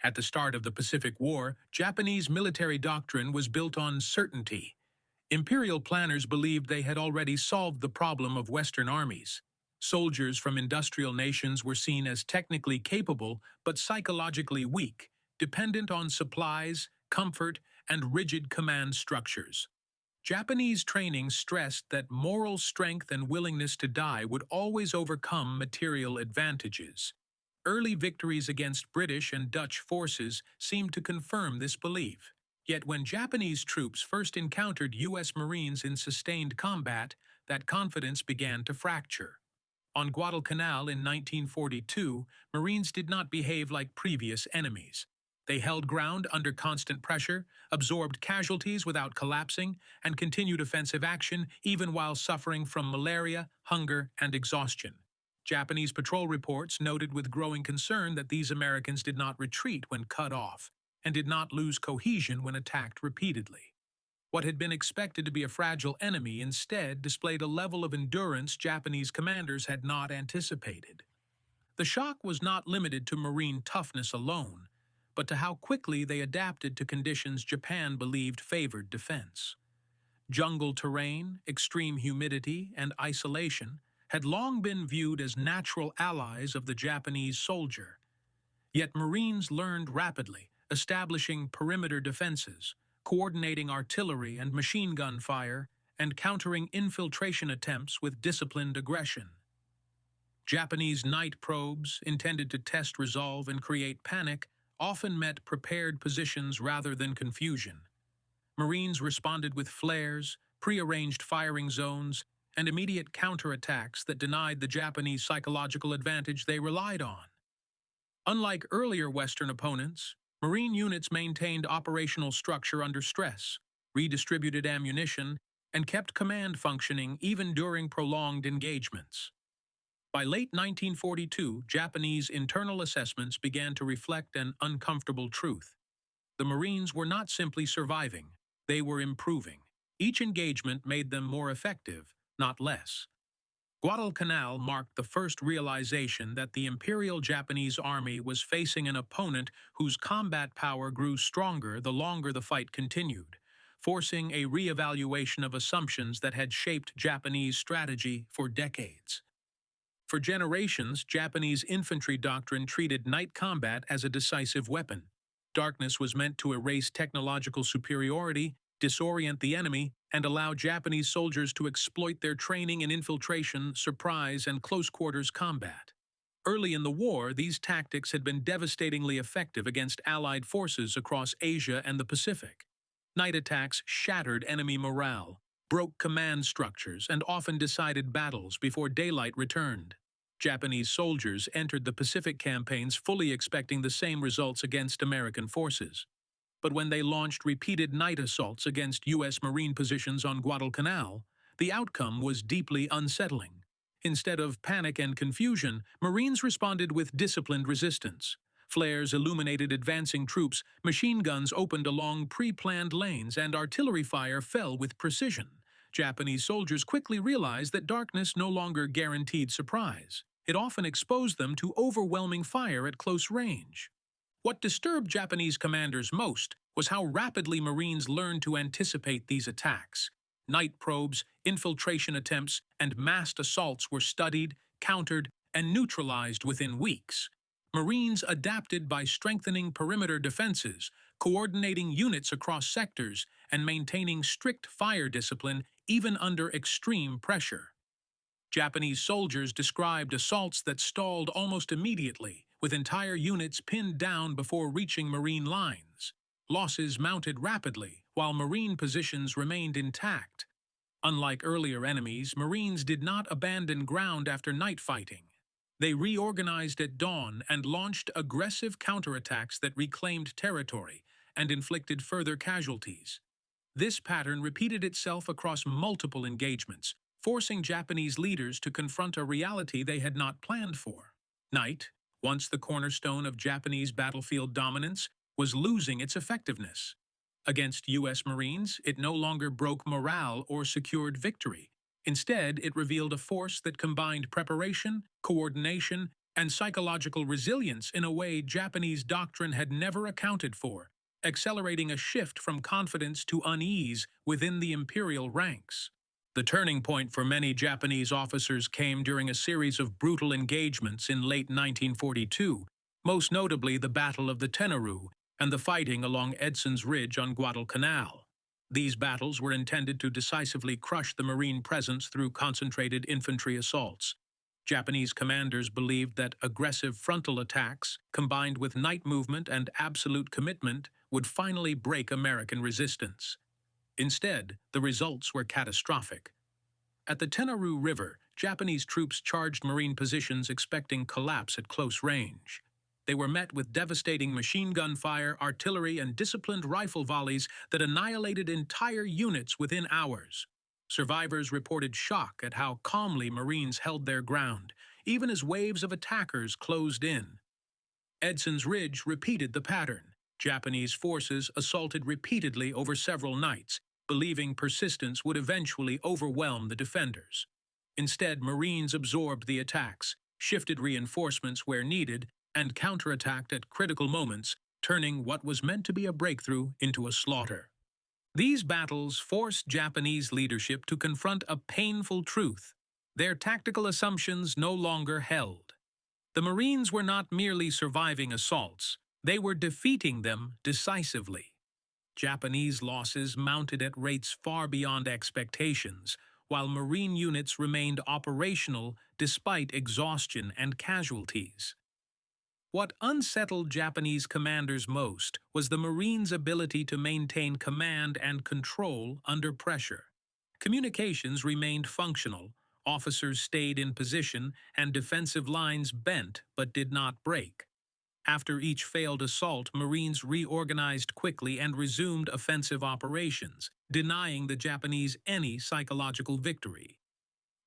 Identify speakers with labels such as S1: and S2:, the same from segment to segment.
S1: At the start of the Pacific War, Japanese military doctrine was built on certainty. Imperial planners believed they had already solved the problem of Western armies. Soldiers from industrial nations were seen as technically capable but psychologically weak, dependent on supplies, comfort, and rigid command structures. Japanese training stressed that moral strength and willingness to die would always overcome material advantages. Early victories against British and Dutch forces seemed to confirm this belief. Yet when Japanese troops first encountered U.S. Marines in sustained combat, that confidence began to fracture. On Guadalcanal in 1942, Marines did not behave like previous enemies. They held ground under constant pressure, absorbed casualties without collapsing, and continued offensive action even while suffering from malaria, hunger, and exhaustion. Japanese patrol reports noted with growing concern that these Americans did not retreat when cut off, and did not lose cohesion when attacked repeatedly. What had been expected to be a fragile enemy instead displayed a level of endurance Japanese commanders had not anticipated. The shock was not limited to Marine toughness alone, but to how quickly they adapted to conditions Japan believed favored defense. Jungle terrain, extreme humidity, and isolation had long been viewed as natural allies of the Japanese soldier. Yet Marines learned rapidly, establishing perimeter defenses, coordinating artillery and machine gun fire, and countering infiltration attempts with disciplined aggression. Japanese night probes, intended to test resolve and create panic, often met prepared positions rather than confusion. Marines responded with flares, prearranged firing zones, and immediate counterattacks that denied the Japanese psychological advantage they relied on. Unlike earlier Western opponents, Marine units maintained operational structure under stress, redistributed ammunition, and kept command functioning even during prolonged engagements. By late 1942, Japanese internal assessments began to reflect an uncomfortable truth. The Marines were not simply surviving, they were improving. Each engagement made them more effective, not less. Guadalcanal marked the first realization that the Imperial Japanese Army was facing an opponent whose combat power grew stronger the longer the fight continued, forcing a re-evaluation of assumptions that had shaped Japanese strategy for decades. For generations, Japanese infantry doctrine treated night combat as a decisive weapon. Darkness was meant to erase technological superiority, disorient the enemy, and allow Japanese soldiers to exploit their training in infiltration, surprise, and close-quarters combat. Early in the war, these tactics had been devastatingly effective against Allied forces across Asia and the Pacific. Night attacks shattered enemy morale, broke command structures, and often decided battles before daylight returned. Japanese soldiers entered the Pacific campaigns fully expecting the same results against American forces. But when they launched repeated night assaults against U.S. Marine positions on Guadalcanal, the outcome was deeply unsettling. Instead of panic and confusion, Marines responded with disciplined resistance. Flares illuminated advancing troops, machine guns opened along pre-planned lanes, and artillery fire fell with precision. Japanese soldiers quickly realized that darkness no longer guaranteed surprise. It often exposed them to overwhelming fire at close range. What disturbed Japanese commanders most was how rapidly Marines learned to anticipate these attacks. Night probes, infiltration attempts, and massed assaults were studied, countered, and neutralized within weeks. Marines adapted by strengthening perimeter defenses, coordinating units across sectors, and maintaining strict fire discipline even under extreme pressure. Japanese soldiers described assaults that stalled almost immediately, with entire units pinned down before reaching Marine lines. Losses mounted rapidly, while Marine positions remained intact. Unlike earlier enemies, Marines did not abandon ground after night fighting. They reorganized at dawn and launched aggressive counterattacks that reclaimed territory and inflicted further casualties. This pattern repeated itself across multiple engagements, forcing Japanese leaders to confront a reality they had not planned for. Night, once the cornerstone of Japanese battlefield dominance, was losing its effectiveness. Against U.S. Marines, it no longer broke morale or secured victory. Instead, it revealed a force that combined preparation, coordination, and psychological resilience in a way Japanese doctrine had never accounted for, accelerating a shift from confidence to unease within the imperial ranks. The turning point for many Japanese officers came during a series of brutal engagements in late 1942, most notably the Battle of the Tenaru and the fighting along Edson's Ridge on Guadalcanal. These battles were intended to decisively crush the Marine presence through concentrated infantry assaults. Japanese commanders believed that aggressive frontal attacks, combined with night movement and absolute commitment, would finally break American resistance. Instead, the results were catastrophic. At the Tenaru River, Japanese troops charged Marine positions expecting collapse at close range. They were met with devastating machine gun fire, artillery, and disciplined rifle volleys that annihilated entire units within hours. Survivors reported shock at how calmly Marines held their ground, even as waves of attackers closed in. Edson's Ridge repeated the pattern. Japanese forces assaulted repeatedly over several nights, believing persistence would eventually overwhelm the defenders. Instead, Marines absorbed the attacks, shifted reinforcements where needed, and counterattacked at critical moments, turning what was meant to be a breakthrough into a slaughter. These battles forced Japanese leadership to confront a painful truth. Their tactical assumptions no longer held. The Marines were not merely surviving assaults, they were defeating them decisively. Japanese losses mounted at rates far beyond expectations, while Marine units remained operational despite exhaustion and casualties. What unsettled Japanese commanders most was the Marines' ability to maintain command and control under pressure. Communications remained functional, officers stayed in position, and defensive lines bent but did not break. After each failed assault, Marines reorganized quickly and resumed offensive operations, denying the Japanese any psychological victory.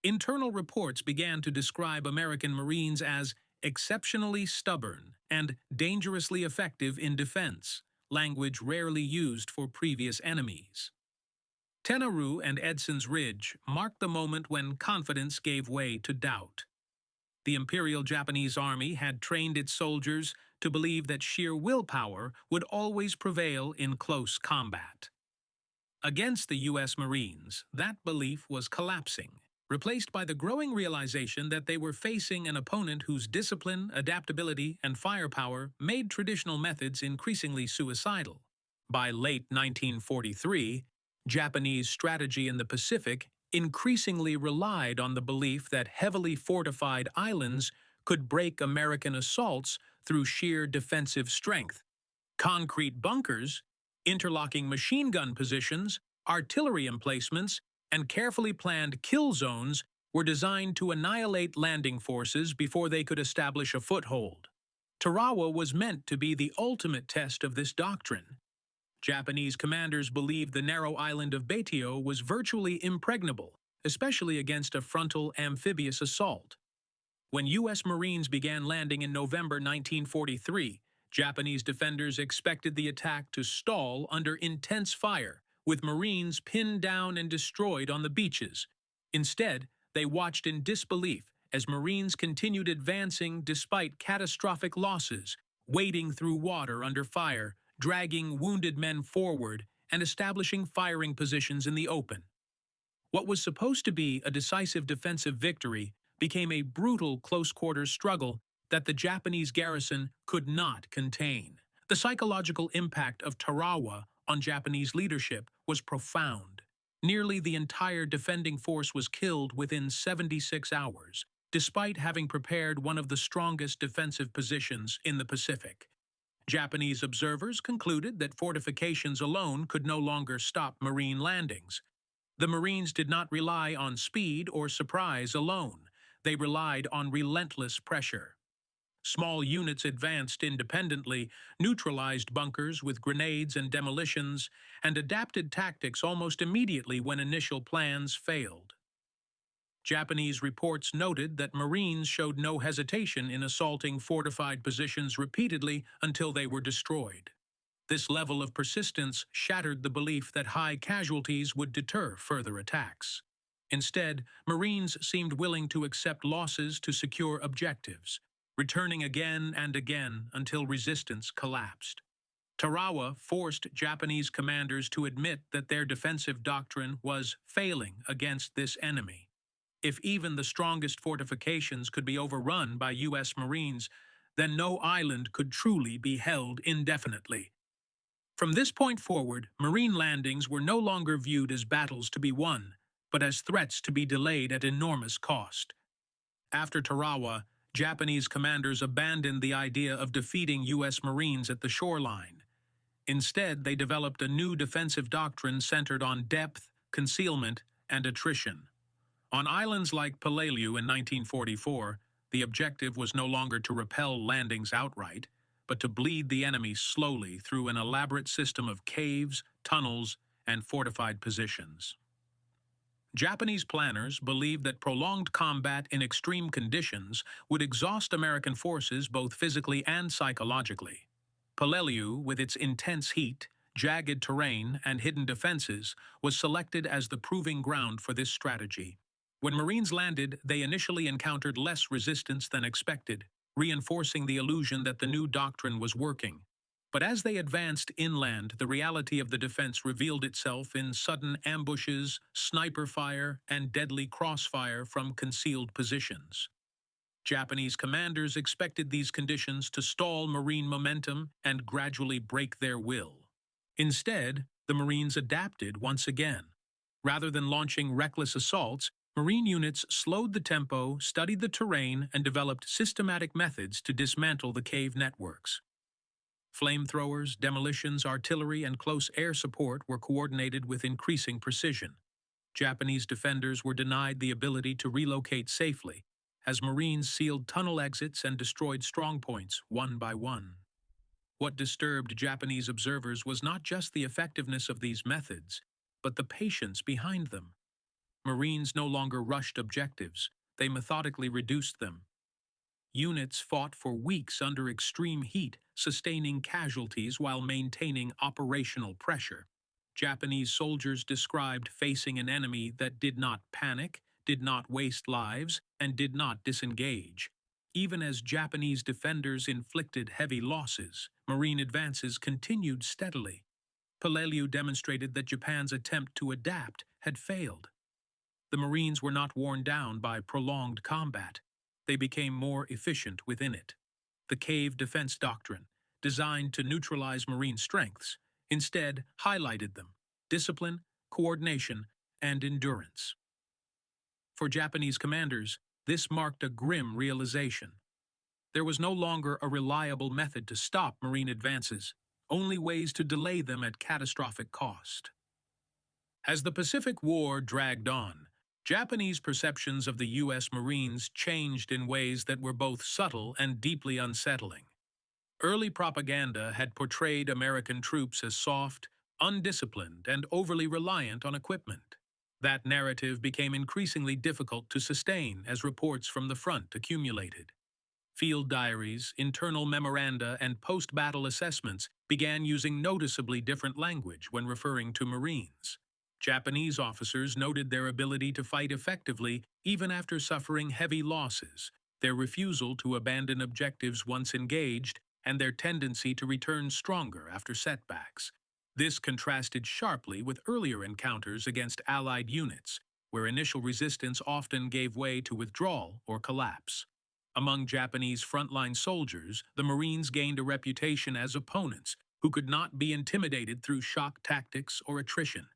S1: Internal reports began to describe American Marines as exceptionally stubborn and dangerously effective in defense, language rarely used for previous enemies. Tenaru and Edson's Ridge marked the moment when confidence gave way to doubt. The Imperial Japanese Army had trained its soldiers to believe that sheer willpower would always prevail in close combat. Against the U.S. Marines, that belief was collapsing, replaced by the growing realization that they were facing an opponent whose discipline, adaptability, and firepower made traditional methods increasingly suicidal. By late 1943, Japanese strategy in the Pacific increasingly relied on the belief that heavily fortified islands could break American assaults through sheer defensive strength. Concrete bunkers, interlocking machine gun positions, artillery emplacements, and carefully planned kill zones were designed to annihilate landing forces before they could establish a foothold. Tarawa was meant to be the ultimate test of this doctrine. Japanese commanders believed the narrow island of Baitio was virtually impregnable, especially against a frontal amphibious assault. When U.S. Marines began landing in November 1943, Japanese defenders expected the attack to stall under intense fire, with Marines pinned down and destroyed on the beaches. Instead, they watched in disbelief as Marines continued advancing despite catastrophic losses, wading through water under fire, dragging wounded men forward, and establishing firing positions in the open. What was supposed to be a decisive defensive victory became a brutal close-quarters struggle that the Japanese garrison could not contain. The psychological impact of Tarawa on Japanese leadership was profound. Nearly the entire defending force was killed within 76 hours, despite having prepared one of the strongest defensive positions in the Pacific. Japanese observers concluded that fortifications alone could no longer stop Marine landings. The Marines did not rely on speed or surprise alone. They relied on relentless pressure. Small units advanced independently, neutralized bunkers with grenades and demolitions, and adapted tactics almost immediately when initial plans failed. Japanese reports noted that Marines showed no hesitation in assaulting fortified positions repeatedly until they were destroyed. This level of persistence shattered the belief that high casualties would deter further attacks. Instead, Marines seemed willing to accept losses to secure objectives. returning again and again until resistance collapsed. Tarawa forced Japanese commanders to admit that their defensive doctrine was failing against this enemy. If even the strongest fortifications could be overrun by U.S. Marines, then no island could truly be held indefinitely. From this point forward, Marine landings were no longer viewed as battles to be won, but as threats to be delayed at enormous cost. After Tarawa, Japanese commanders abandoned the idea of defeating U.S. Marines at the shoreline. Instead, they developed a new defensive doctrine centered on depth, concealment, and attrition. On islands like Peleliu in 1944, the objective was no longer to repel landings outright, but to bleed the enemy slowly through an elaborate system of caves, tunnels, and fortified positions. Japanese planners believed that prolonged combat in extreme conditions would exhaust American forces both physically and psychologically. Peleliu, with its intense heat, jagged terrain, and hidden defenses, was selected as the proving ground for this strategy. When Marines landed, they initially encountered less resistance than expected, reinforcing the illusion that the new doctrine was working. But as they advanced inland, the reality of the defense revealed itself in sudden ambushes, sniper fire, and deadly crossfire from concealed positions. Japanese commanders expected these conditions to stall Marine momentum and gradually break their will. Instead, the Marines adapted once again. Rather than launching reckless assaults, Marine units slowed the tempo, studied the terrain, and developed systematic methods to dismantle the cave networks. Flamethrowers, demolitions, artillery, and close air support were coordinated with increasing precision. Japanese defenders were denied the ability to relocate safely, as Marines sealed tunnel exits and destroyed strongpoints one by one. What disturbed Japanese observers was not just the effectiveness of these methods, but the patience behind them. Marines no longer rushed objectives, they methodically reduced them. Units fought for weeks under extreme heat, sustaining casualties while maintaining operational pressure. Japanese soldiers described facing an enemy that did not panic, did not waste lives, and did not disengage. Even as Japanese defenders inflicted heavy losses, Marine advances continued steadily. Peleliu demonstrated that Japan's attempt to adapt had failed. The Marines were not worn down by prolonged combat. They became more efficient within it. The cave defense doctrine, designed to neutralize Marine strengths, instead highlighted them: discipline, coordination, and endurance. For Japanese commanders, this marked a grim realization. There was no longer a reliable method to stop Marine advances, only ways to delay them at catastrophic cost. As the Pacific War dragged on, Japanese perceptions of the U.S. Marines changed in ways that were both subtle and deeply unsettling. Early propaganda had portrayed American troops as soft, undisciplined, and overly reliant on equipment. That narrative became increasingly difficult to sustain as reports from the front accumulated. Field diaries, internal memoranda, and post-battle assessments began using noticeably different language when referring to Marines. Japanese officers noted their ability to fight effectively even after suffering heavy losses, their refusal to abandon objectives once engaged, and their tendency to return stronger after setbacks. This contrasted sharply with earlier encounters against Allied units, where initial resistance often gave way to withdrawal or collapse. Among Japanese frontline soldiers, the Marines gained a reputation as opponents who could not be intimidated through shock tactics or attrition.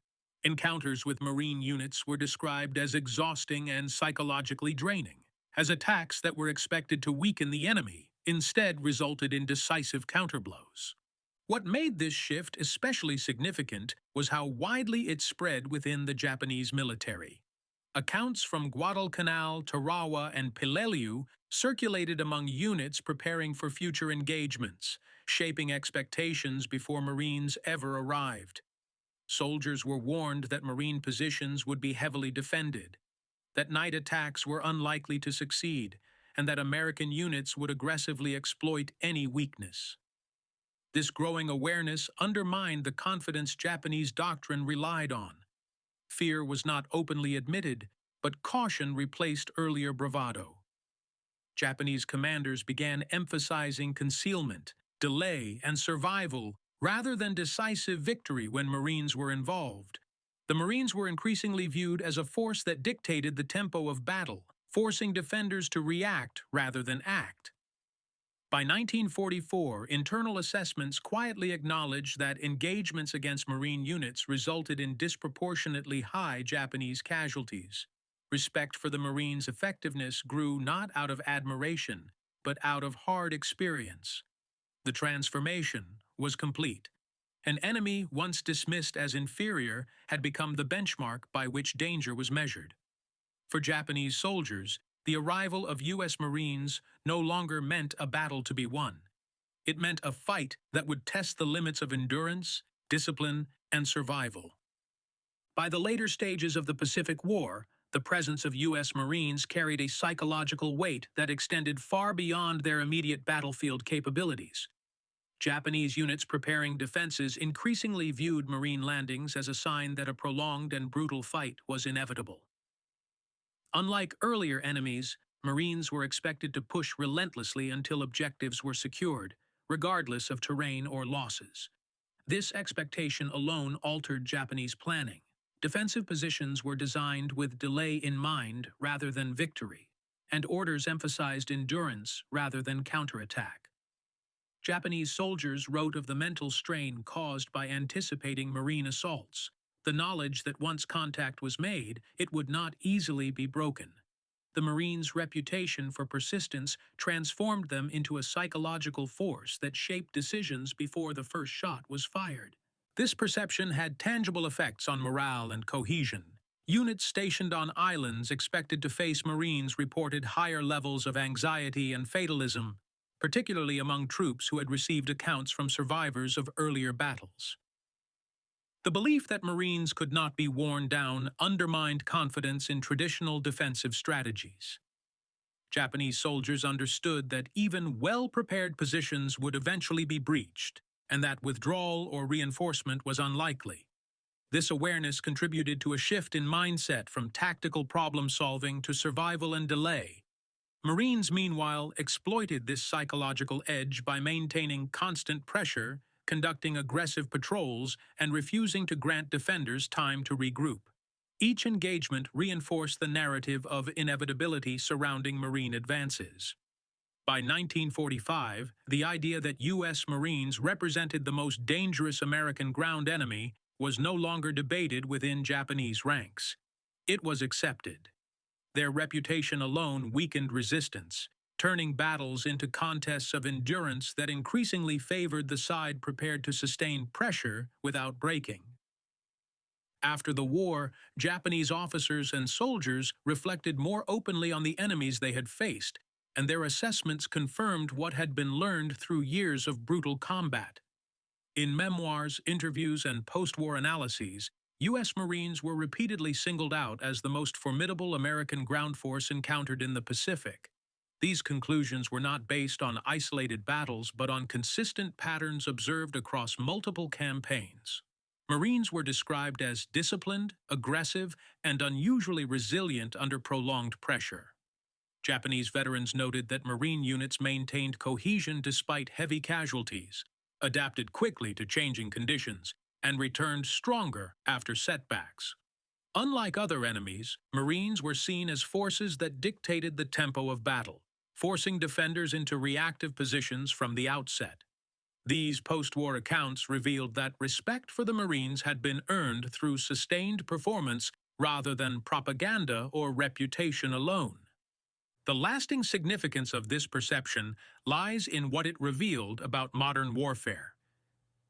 S1: Encounters with Marine units were described as exhausting and psychologically draining, as attacks that were expected to weaken the enemy instead resulted in decisive counterblows. What made this shift especially significant was how widely it spread within the Japanese military. Accounts from Guadalcanal, Tarawa, and Peleliu circulated among units preparing for future engagements, shaping expectations before Marines ever arrived. Soldiers were warned that Marine positions would be heavily defended, that night attacks were unlikely to succeed, and that American units would aggressively exploit any weakness. This growing awareness undermined the confidence Japanese doctrine relied on. Fear was not openly admitted, but caution replaced earlier bravado. Japanese commanders began emphasizing concealment, delay, and survival rather than decisive victory when Marines were involved. The Marines were increasingly viewed as a force that dictated the tempo of battle, forcing defenders to react rather than act. By 1944, internal assessments quietly acknowledged that engagements against Marine units resulted in disproportionately high Japanese casualties. Respect for the Marines' effectiveness grew not out of admiration, but out of hard experience. The transformation was complete. An enemy once dismissed as inferior had become the benchmark by which danger was measured. For Japanese soldiers, the arrival of U.S. Marines no longer meant a battle to be won. It meant a fight that would test the limits of endurance, discipline, and survival. By the later stages of the Pacific War, the presence of U.S. Marines carried a psychological weight that extended far beyond their immediate battlefield capabilities. Japanese units preparing defenses increasingly viewed Marine landings as a sign that a prolonged and brutal fight was inevitable. Unlike earlier enemies, Marines were expected to push relentlessly until objectives were secured, regardless of terrain or losses. This expectation alone altered Japanese planning. Defensive positions were designed with delay in mind rather than victory, and orders emphasized endurance rather than counterattack. Japanese soldiers wrote of the mental strain caused by anticipating Marine assaults, the knowledge that once contact was made, it would not easily be broken. The Marines' reputation for persistence transformed them into a psychological force that shaped decisions before the first shot was fired. This perception had tangible effects on morale and cohesion. Units stationed on islands expected to face Marines reported higher levels of anxiety and fatalism, particularly among troops who had received accounts from survivors of earlier battles. The belief that Marines could not be worn down undermined confidence in traditional defensive strategies. Japanese soldiers understood that even well-prepared positions would eventually be breached, and that withdrawal or reinforcement was unlikely. This awareness contributed to a shift in mindset from tactical problem-solving to survival and delay. Marines, meanwhile, exploited this psychological edge by maintaining constant pressure, conducting aggressive patrols, and refusing to grant defenders time to regroup. Each engagement reinforced the narrative of inevitability surrounding Marine advances. By 1945, the idea that U.S. Marines represented the most dangerous American ground enemy was no longer debated within Japanese ranks. It was accepted. Their reputation alone weakened resistance, turning battles into contests of endurance that increasingly favored the side prepared to sustain pressure without breaking. After the war, Japanese officers and soldiers reflected more openly on the enemies they had faced, and their assessments confirmed what had been learned through years of brutal combat. In memoirs, interviews, and post-war analyses, U.S. Marines were repeatedly singled out as the most formidable American ground force encountered in the Pacific. These conclusions were not based on isolated battles but on consistent patterns observed across multiple campaigns. Marines were described as disciplined, aggressive, and unusually resilient under prolonged pressure. Japanese veterans noted that Marine units maintained cohesion despite heavy casualties, adapted quickly to changing conditions, and returned stronger after setbacks. Unlike other enemies, Marines were seen as forces that dictated the tempo of battle, forcing defenders into reactive positions from the outset. These post-war accounts revealed that respect for the Marines had been earned through sustained performance rather than propaganda or reputation alone. The lasting significance of this perception lies in what it revealed about modern warfare.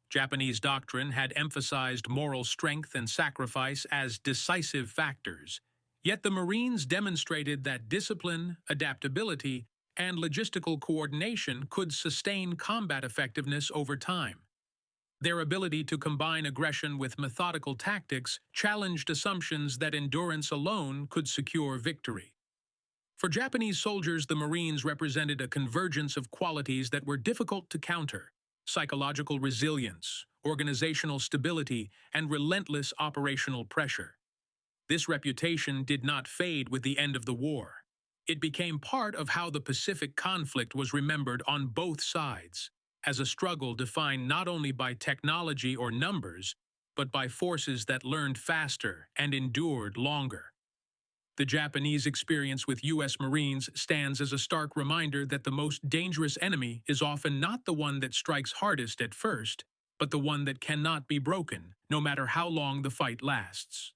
S1: Japanese doctrine had emphasized moral strength and sacrifice as decisive factors, yet the Marines demonstrated that discipline, adaptability, and logistical coordination could sustain combat effectiveness over time. Their ability to combine aggression with methodical tactics challenged assumptions that endurance alone could secure victory. For Japanese soldiers, the Marines represented a convergence of qualities that were difficult to counter: psychological resilience, organizational stability, and relentless operational pressure. This reputation did not fade with the end of the war. It became part of how the Pacific conflict was remembered on both sides, as a struggle defined not only by technology or numbers, but by forces that learned faster and endured longer. The Japanese experience with U.S. Marines stands as a stark reminder that the most dangerous enemy is often not the one that strikes hardest at first, but the one that cannot be broken, no matter how long the fight lasts.